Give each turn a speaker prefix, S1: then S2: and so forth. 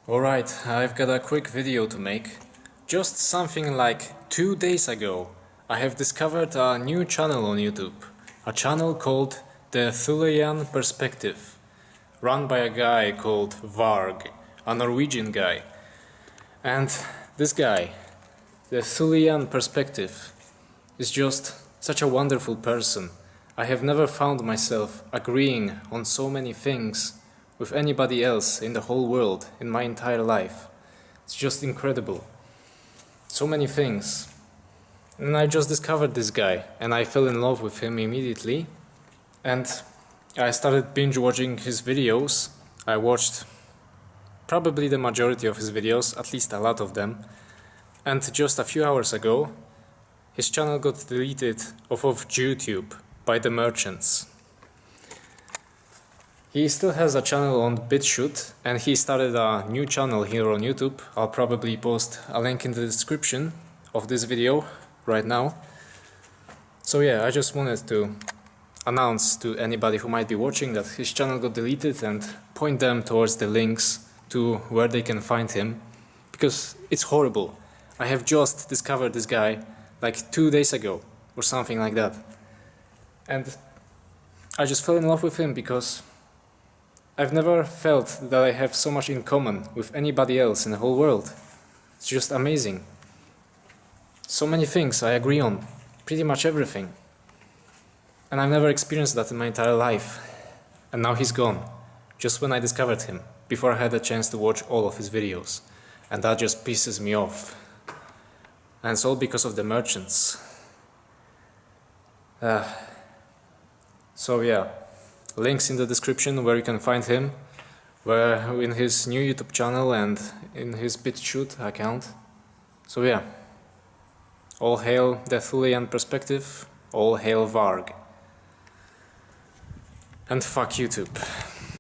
S1: Alright, I've got a quick video to make. Just something like 2 days ago, I have discovered a new channel on YouTube. A channel called the Thulean Perspective, run by a guy called Varg, a Norwegian guy. And this guy, the Thulean Perspective, is just such a wonderful person. I have never found myself agreeing on so many things with anybody else in the whole world in my entire life. It's just incredible. So many things. And I just discovered this guy and I fell in love with him immediately. And I started binge watching his videos. I watched probably the majority of his videos, at least a lot of them. And just a few hours ago, his channel got deleted off of YouTube by the merchants. He still has a channel on BitChute and he started a new channel here on YouTube. I'll probably post a link in the description of this video right now. So yeah, I just wanted to announce to anybody who might be watching that his channel got deleted and point them towards the links to where they can find him, because it's horrible. I have just discovered this guy like 2 days ago or something like that. And I just fell in love with him because I've never felt that I have so much in common with anybody else in the whole world. It's just amazing. So many things I agree on, pretty much everything. And I've never experienced that in my entire life. And now he's gone, just when I discovered him, before I had a chance to watch all of his videos. And that just pisses me off. And it's all because of the merchants. So yeah. Links in the description where you can find him, where in his new YouTube channel and in his BitChute account. So yeah, all hail the Thulean Perspective, all hail Varg. And fuck YouTube.